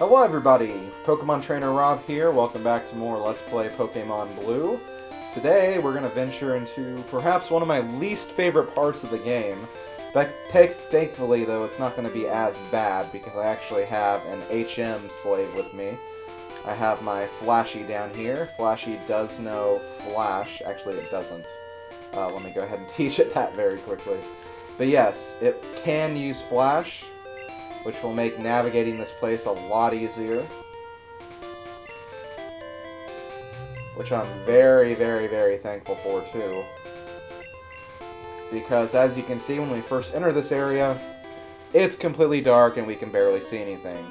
Hello everybody, Pokemon Trainer Rob here, welcome back to more Let's Play Pokemon Blue. Today we're going to venture into perhaps one of my least favorite parts of the game. Thankfully though, it's not going to be as bad because I actually have an HM slave with me. I have my Flashy down here. Flashy does know Flash, actually it doesn't. Let me go ahead and teach it that very quickly. But yes, it can use Flash, which will make navigating this place a lot easier. Which I'm very, very, very thankful for, too. Because, as you can see, when we first enter this area, it's completely dark and we can barely see anything.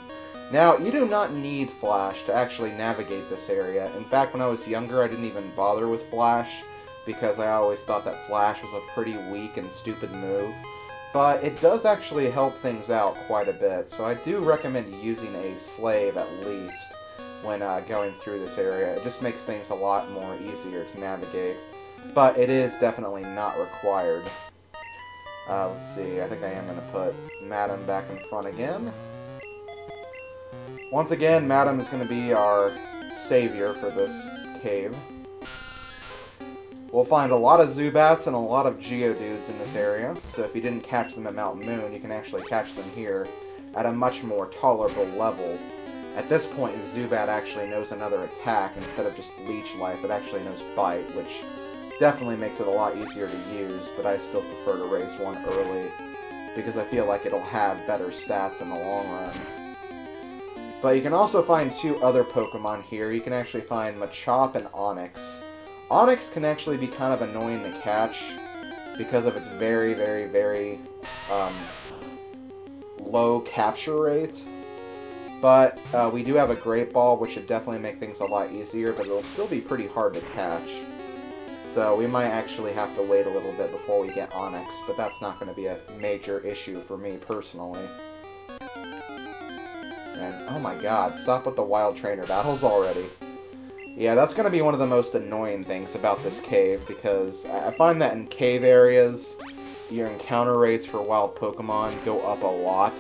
Now, you do not need Flash to actually navigate this area. In fact, when I was younger, I didn't even bother with Flash, because I always thought that Flash was a pretty weak and stupid move. But it does actually help things out quite a bit, so I do recommend using a slave at least when going through this area. It just makes things a lot more easier to navigate, but it is definitely not required. Let's see, I think I am going to put Madam back in front again. Once again, Madam is going to be our savior for this cave. We'll find a lot of Zubats and a lot of Geodudes in this area, so if you didn't catch them at Mountain Moon, you can actually catch them here at a much more tolerable level. At this point, Zubat actually knows another attack instead of just Leech Life. It actually knows Bite, which definitely makes it a lot easier to use, but I still prefer to raise one early, because I feel like it'll have better stats in the long run. But you can also find two other Pokemon here. You can actually find Machop and Onix. Onix can actually be kind of annoying to catch because of its very, very, very low capture rate. But we do have a Great Ball, which should definitely make things a lot easier, but it'll still be pretty hard to catch. So we might actually have to wait a little bit before we get Onix, but that's not going to be a major issue for me personally. And, oh my god, stop with the wild trainer battles already. Yeah, that's going to be one of the most annoying things about this cave, because I find that in cave areas, your encounter rates for wild Pokemon go up a lot.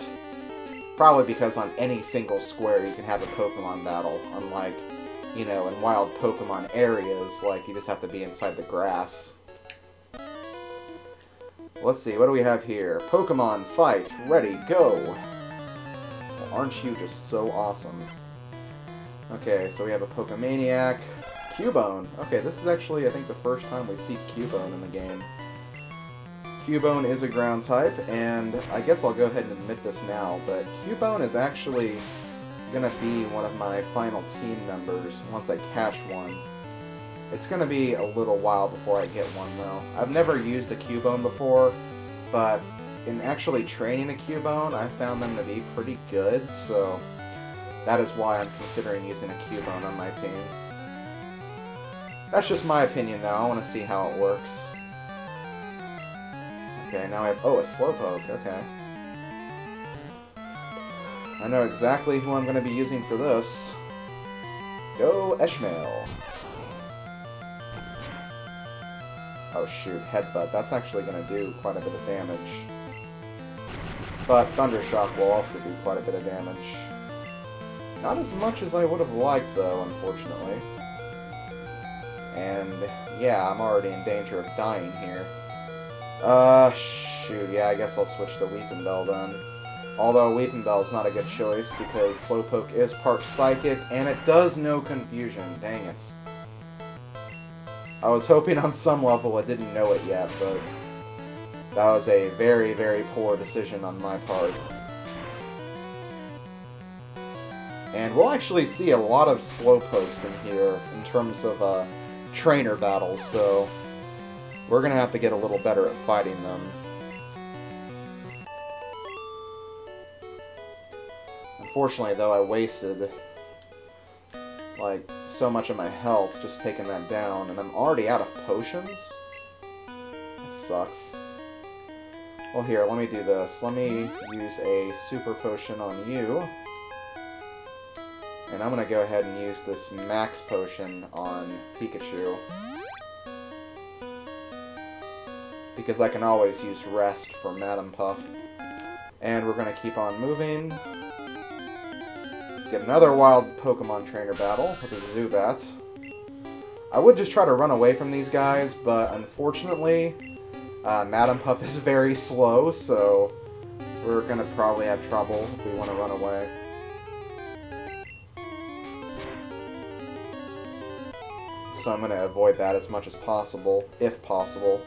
Probably because on any single square you can have a Pokemon battle, unlike, you know, in wild Pokemon areas, like, you just have to be inside the grass. Let's see, what do we have here? Pokemon, fight, ready, go! Well, aren't you just so awesome? Okay, so we have a Pokemaniac. Cubone. Okay, this is actually, I think, the first time we see Cubone in the game. Cubone is a ground type, and I guess I'll go ahead and admit this now, but Cubone is actually going to be one of my final team members once I catch one. It's going to be a little while before I get one, though. I've never used a Cubone before, but in actually training a Cubone, I found them to be pretty good, so that is why I'm considering using a Cubone on my team. That's just my opinion, though. I want to see how it works. Okay, now I have... oh, a Slowpoke. Okay. I know exactly who I'm going to be using for this. Go, Eshmail. Oh, shoot. Headbutt. That's actually going to do quite a bit of damage. But Thundershock will also do quite a bit of damage. Not as much as I would have liked, though, unfortunately. And, yeah, I'm already in danger of dying here. Shoot, yeah, I guess I'll switch to Weeping Bell, then. Although Weeping Bell's not a good choice, because Slowpoke is part Psychic, and it does know Confusion. Dang it. I was hoping on some level it didn't know it yet, but that was a very, very poor decision on my part. And we'll actually see a lot of Slowpokes in here in terms of trainer battles, so we're going to have to get a little better at fighting them. Unfortunately, though, I wasted like so much of my health just taking that down, and I'm already out of potions? That sucks. Well, here, let me do this. Let me use a Super Potion on you. And I'm going to go ahead and use this Max Potion on Pikachu. Because I can always use Rest for Madam Puff. And we're going to keep on moving. Get another wild Pokemon trainer battle with the Zubat. I would just try to run away from these guys, but unfortunately, Madam Puff is very slow, so we're gonna probably have trouble if we want to run away. So I'm gonna avoid that as much as possible, if possible.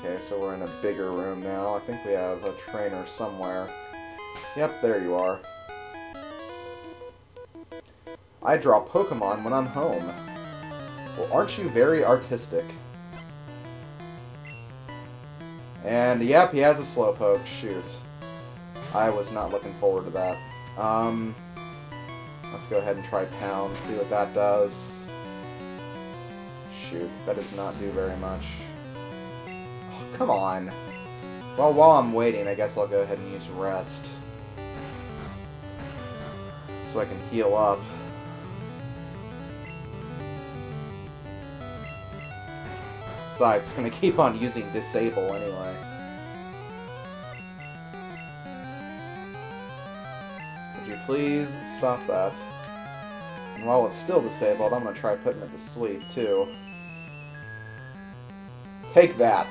Okay, so we're in a bigger room now. I think we have a trainer somewhere. Yep, there you are. I draw Pokemon when I'm home. Well, aren't you very artistic? And, yep, he has a Slowpoke. Shoot. I was not looking forward to that. Let's go ahead and try Pound, see what that does. Shoot, that does not do very much. Oh, come on. Well, while I'm waiting, I guess I'll go ahead and use Rest. So I can heal up. Besides, it's going to keep on using Disable anyway. Would you please stop that? And while it's still disabled, I'm going to try putting it to sleep, too. Take that!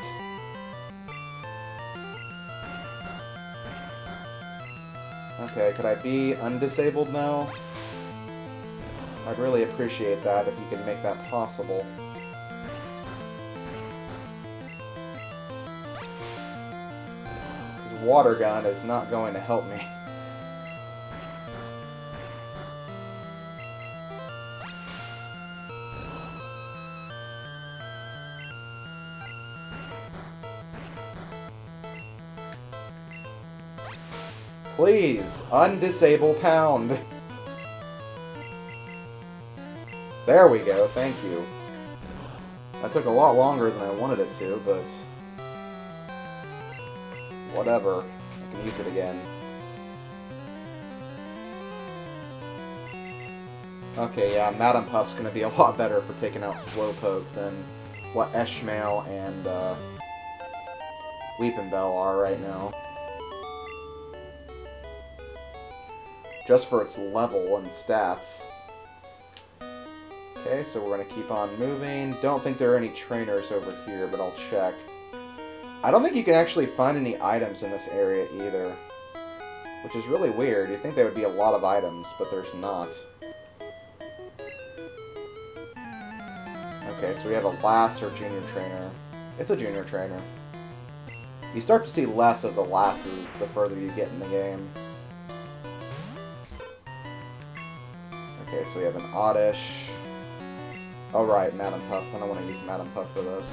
Okay, could I be undisabled now? I'd really appreciate that if you could make that possible. Because Water Gun is not going to help me. Please, undisable Pound. There we go, thank you. That took a lot longer than I wanted it to, but whatever. I can use it again. Okay, yeah, Madam Puff's gonna be a lot better for taking out Slowpoke than what Eshmail and Weepinbell are right now. Just for its level and stats. Okay, so we're going to keep on moving. Don't think there are any trainers over here, but I'll check. I don't think you can actually find any items in this area either. Which is really weird. You'd think there would be a lot of items, but there's not. Okay, so we have a lass or junior trainer. It's a junior trainer. You start to see less of the lasses the further you get in the game. Okay, so we have an Oddish. Oh right, Madam Puff. I don't want to use Madam Puff for this.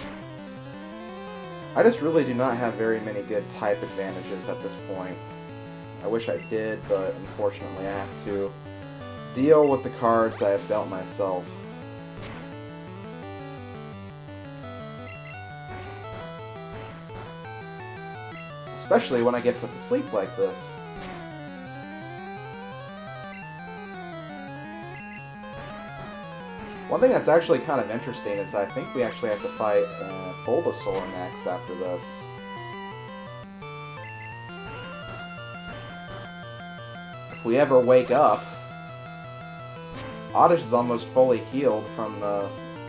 I just really do not have very many good type advantages at this point. I wish I did, but unfortunately I have to deal with the cards I have dealt myself. Especially when I get put to sleep like this. One thing that's actually kind of interesting is I think we actually have to fight Bulbasaur next after this. If we ever wake up, Oddish is almost fully healed from the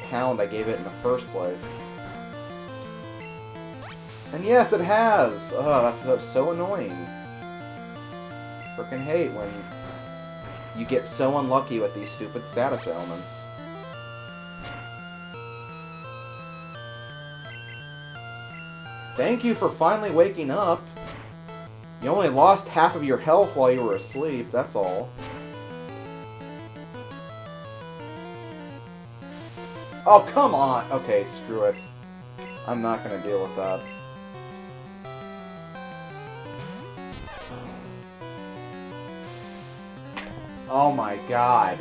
pound I gave it in the first place. And yes, it has! Oh, that's so annoying. Frickin' hate when you get so unlucky with these stupid status ailments. Thank you for finally waking up. You only lost half of your health while you were asleep, that's all. Oh, come on! Okay, screw it. I'm not gonna deal with that. Oh my god.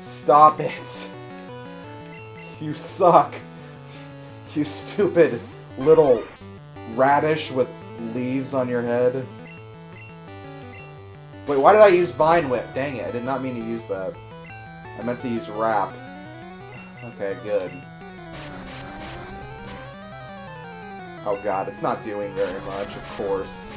Stop it. You suck. You stupid little radish with leaves on your head. Wait, why did I use Vine Whip? Dang it, I did not mean to use that. I meant to use Wrap. Okay, good. Oh god, it's not doing very much, of course.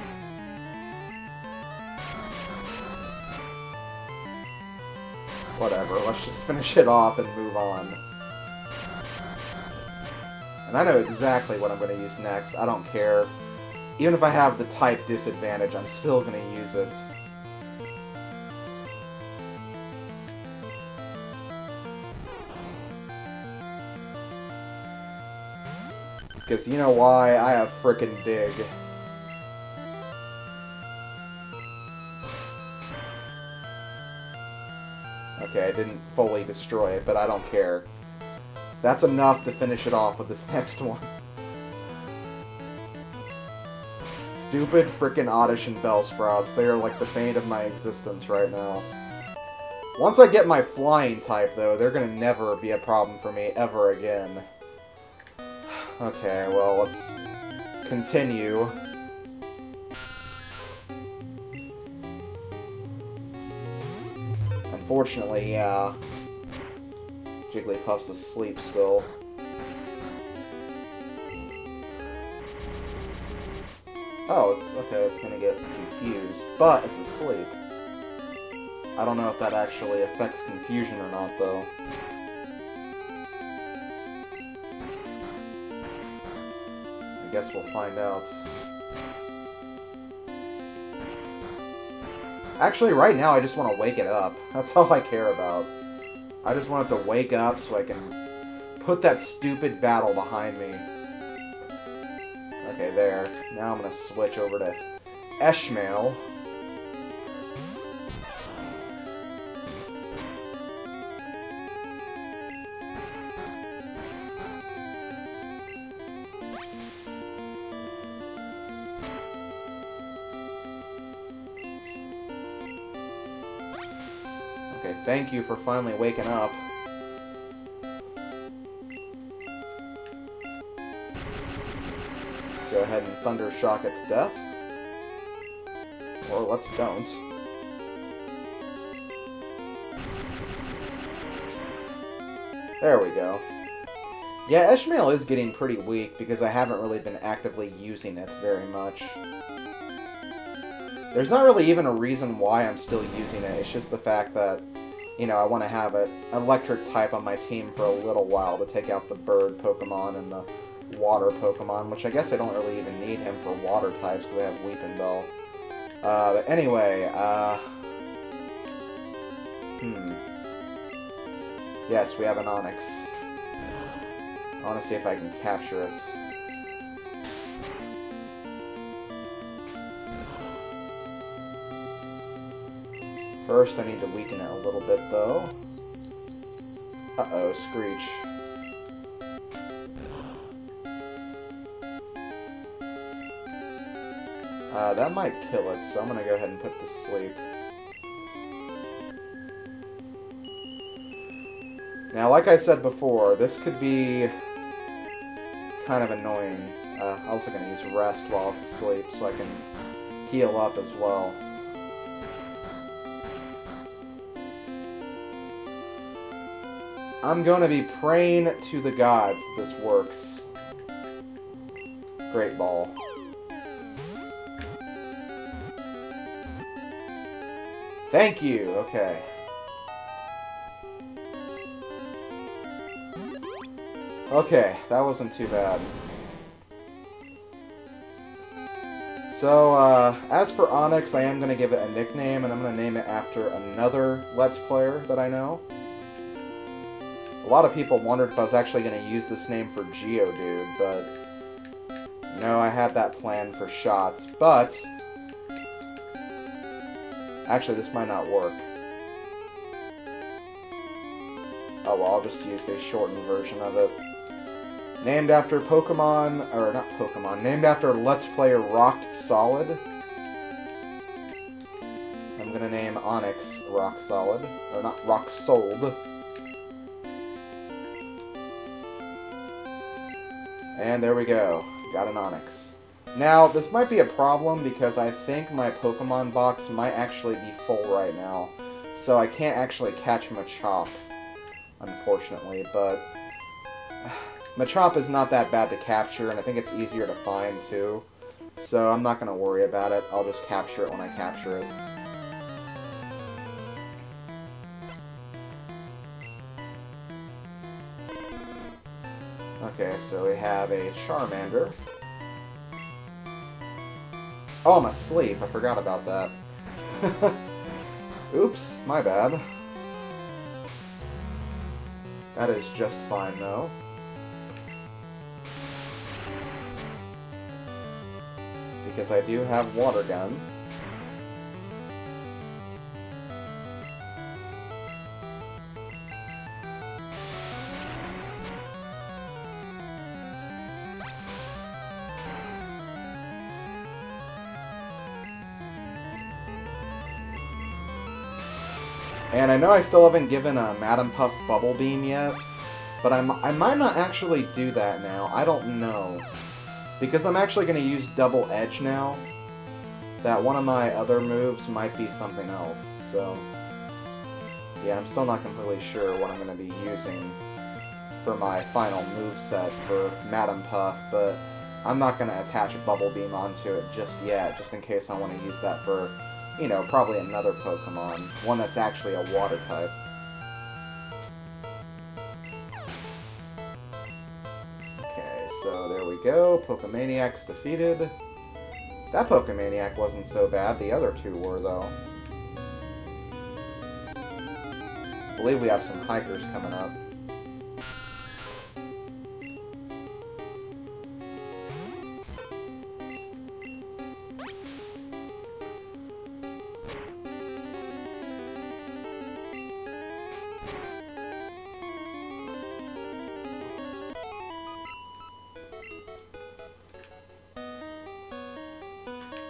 Whatever, let's just finish it off and move on. And I know exactly what I'm going to use next, I don't care. Even if I have the type disadvantage, I'm still going to use it. Because you know why? I have frickin' Dig. Okay, I didn't fully destroy it, but I don't care. That's enough to finish it off with this next one. Stupid frickin' Oddish and Bellsprouts. They are like the bane of my existence right now. Once I get my flying type, though, they're gonna never be a problem for me ever again. Okay, well, let's continue. Unfortunately, yeah. Jigglypuff's asleep still. Oh, it's okay, it's gonna get confused, but it's asleep. I don't know if that actually affects confusion or not, though. I guess we'll find out. Actually, right now, I just want to wake it up. That's all I care about. I just want it to wake up so I can put that stupid battle behind me. Okay, there. Now I'm going to switch over to Eshmail. Okay, thank you for finally waking up. Go ahead and Thunder Shock it to death. Or let's don't. There we go. Yeah, Eshmail is getting pretty weak because I haven't really been actively using it very much. There's not really even a reason why I'm still using it, it's just the fact that, you know, I want to have an electric type on my team for a little while to take out the bird Pokemon and the water Pokemon, which I guess I don't really even need him for water types because I have Weepinbell. But anyway, yes, we have an Onix. I want to see if I can capture it. First, I need to weaken it a little bit, though. Uh-oh, Screech. That might kill it, so I'm gonna go ahead and put it to sleep. Now, like I said before, this could be kind of annoying. I'm also gonna use Rest while it's asleep, so I can heal up as well. I'm gonna be praying to the gods that this works. Great Ball. Thank you! Okay. Okay, that wasn't too bad. So, as for Onix, I am going to give it a nickname, and I'm going to name it after another Let's Player that I know. A lot of people wondered if I was actually going to use this name for Geodude, but no, I had that planned for Shots, but actually this might not work. Oh well, I'll just use the shortened version of it. Named after Pokemon, or not Pokemon, named after Let's Player RockSolid. I'm gonna name Onix RockSolid, or not RockSolid. And there we go, got an Onix. Now, this might be a problem because I think my Pokemon box might actually be full right now. So I can't actually catch Machop, unfortunately, but Machop is not that bad to capture, and I think it's easier to find, too. So I'm not going to worry about it. I'll just capture it when I capture it. Okay, so we have a Charmander. Oh, I'm asleep. I forgot about that. Oops, my bad. That is just fine, though. Because I do have Water Gun. And I know I still haven't given a Madam Puff Bubble Beam yet, but I might not actually do that now. I don't know. Because I'm actually going to use Double Edge now, that one of my other moves might be something else. So, yeah, I'm still not completely sure what I'm going to be using for my final moveset for Madam Puff, but I'm not going to attach a Bubble Beam onto it just yet, just in case I want to use that for, you know, probably another Pokemon. One that's actually a Water type. Okay, so there we go. Pokemaniac's defeated. That Pokemaniac wasn't so bad. The other two were, though. I believe we have some hikers coming up.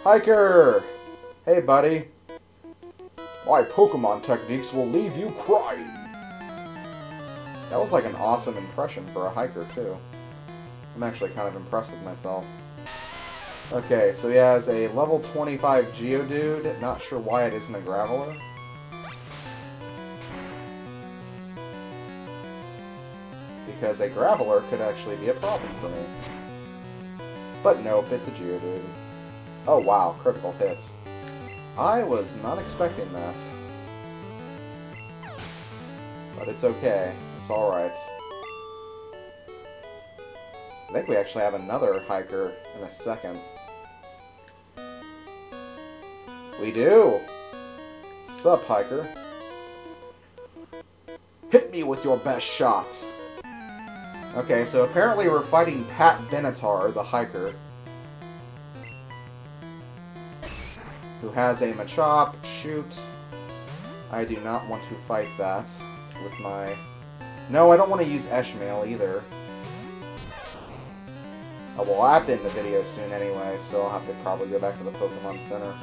Hiker! Hey, buddy. My Pokemon techniques will leave you crying. That was like an awesome impression for a hiker, too. I'm actually kind of impressed with myself. Okay, so he has a level 25 Geodude. Not sure why it isn't a Graveler. Because a Graveler could actually be a problem for me. But nope, it's a Geodude. Oh wow, critical hits. I was not expecting that. But it's okay. It's alright. I think we actually have another hiker in a second. We do! Sup, hiker? Hit me with your best shot! Okay, so apparently we're fighting Pat Benatar, the hiker, who has a Machop. Shoot. I do not want to fight that with my... No, I don't want to use Eshmail either. Oh, well, I'll have to end the video soon anyway, so I'll have to probably go back to the Pokemon Center.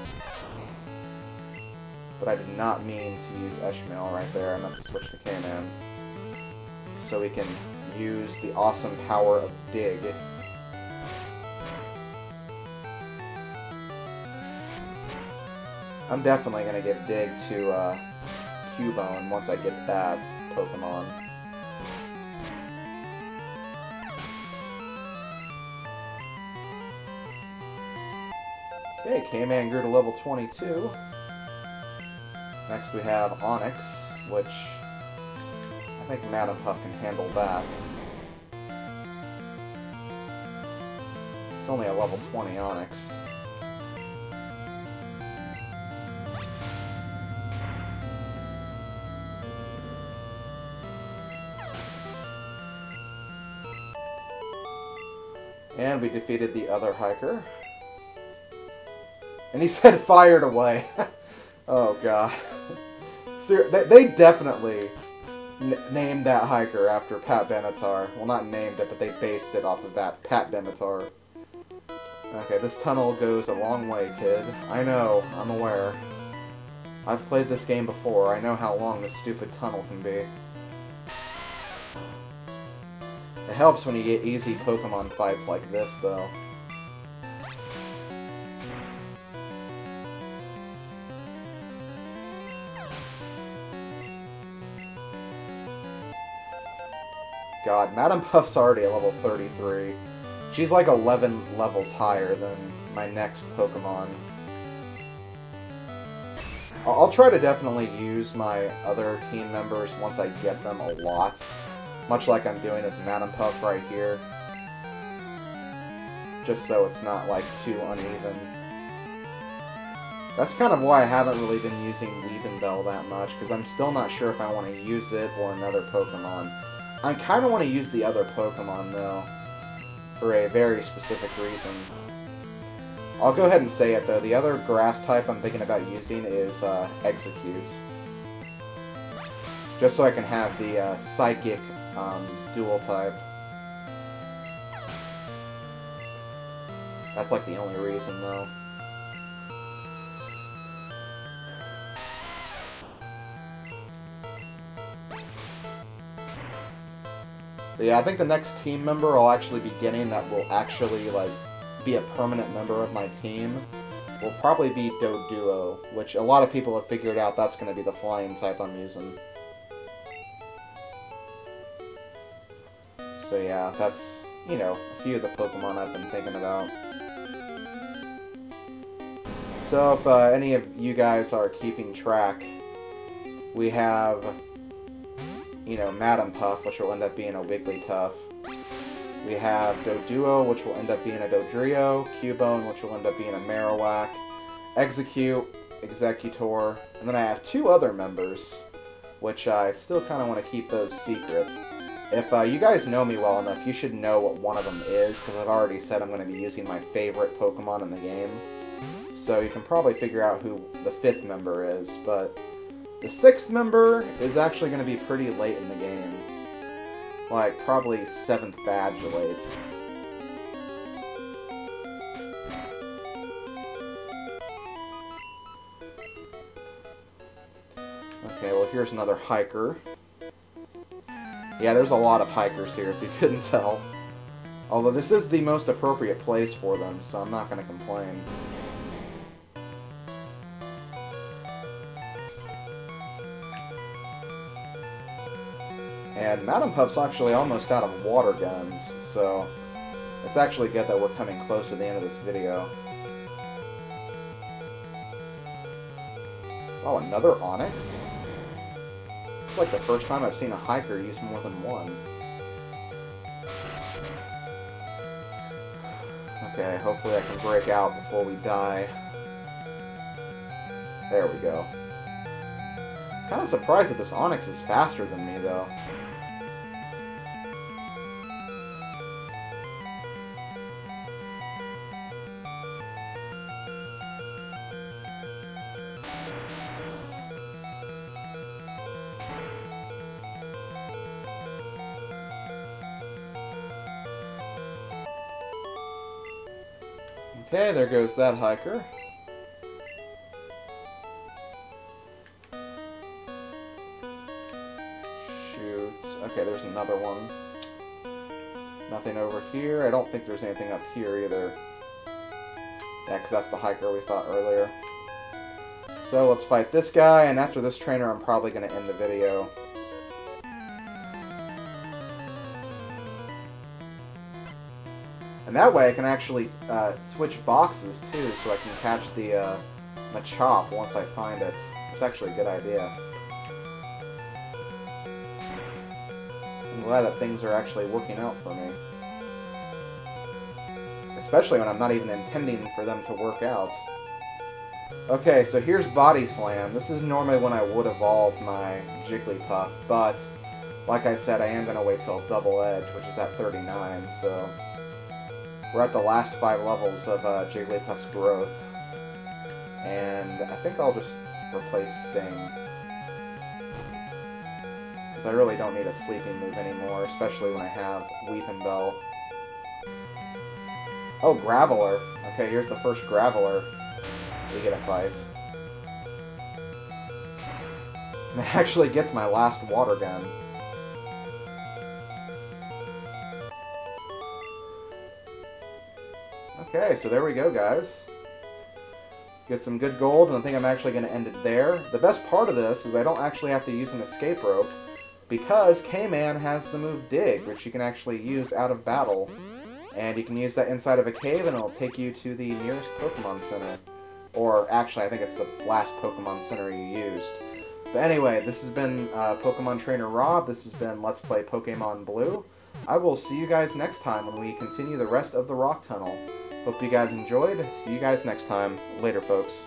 But I did not mean to use Eshmail right there. I meant to switch to K-Man. So we can use the awesome power of Dig. I'm definitely going to give Dig to Cubone once I get that Pokemon. Okay, K-Man grew to level 22. Next we have Onix, which I think Madam Puff can handle that. It's only a level 20 Onix. And we defeated the other hiker. And he said fired away. Oh god. They definitely named that hiker after Pat Benatar. Well, not named it, but they based it off of that Pat Benatar. Okay, this tunnel goes a long way, kid. I know, I'm aware. I've played this game before. I know how long this stupid tunnel can be. It helps when you get easy Pokemon fights like this, though. God, Madam Puff's already a level 33. She's like 11 levels higher than my next Pokemon. I'll try to definitely use my other team members once I get them a lot. Much like I'm doing with Madam Puff right here. Just so it's not, like, too uneven. That's kind of why I haven't really been using Weepinbell that much, because I'm still not sure if I want to use it or another Pokemon. I kind of want to use the other Pokemon, though, for a very specific reason. I'll go ahead and say it, though. The other grass type I'm thinking about using is Execute. Just so I can have the Psychic dual type. That's like the only reason, though. But yeah, I think the next team member I'll actually be getting that will actually, like, be a permanent member of my team will probably be Doduo, which a lot of people have figured out that's going to be the flying type I'm using. So yeah, that's, you know, a few of the Pokemon I've been thinking about. So if any of you guys are keeping track, we have, you know, Madam Puff, which will end up being a Wigglytuff. We have Doduo, which will end up being a Dodrio, Cubone, which will end up being a Marowak, Execute, Executor, and then I have two other members, which I still kind of want to keep those secret. If you guys know me well enough, you should know what one of them is, because I've already said I'm going to be using my favorite Pokemon in the game. So you can probably figure out who the fifth member is, but the sixth member is actually going to be pretty late in the game. Like, probably 7th badge late. Okay, well here's another hiker. Yeah, there's a lot of hikers here, if you couldn't tell. Although this is the most appropriate place for them, so I'm not going to complain. And Madam Puff's actually almost out of water guns, so it's actually good that we're coming close to the end of this video. Oh, another Onix? It's like the first time I've seen a hiker use more than one. Okay, hopefully I can break out before we die. There we go. Kind of surprised that this Onix is faster than me, though. Okay, there goes that hiker. Shoot. Okay, there's another one. Nothing over here. I don't think there's anything up here either. Yeah, because that's the hiker we fought earlier. So let's fight this guy, and after this trainer I'm probably going to end the video. And that way I can actually switch boxes too, so I can catch the Machop once I find it. It's actually a good idea. I'm glad that things are actually working out for me. Especially when I'm not even intending for them to work out. Okay, so here's Body Slam. This is normally when I would evolve my Jigglypuff, but like I said, I am going to wait till Double Edge, which is at 39, so we're at the last 5 levels of Jigglypuff's growth. And I think I'll just replace Sing. Because I really don't need a sleeping move anymore, especially when I have Weepinbell. Oh, Graveler. Okay, here's the first Graveler we get a fight. And it actually gets my last water gun. Okay, so there we go, guys. Get some good gold, and I think I'm actually going to end it there. The best part of this is I don't actually have to use an escape rope, because K-Man has the move Dig, which you can actually use out of battle. And you can use that inside of a cave, and it'll take you to the nearest Pokemon Center. Or, actually, I think it's the last Pokemon Center you used. But anyway, this has been Pokemon Trainer Rob. This has been Let's Play Pokemon Blue. I will see you guys next time when we continue the rest of the Rock Tunnel. Hope you guys enjoyed. See you guys next time. Later, folks.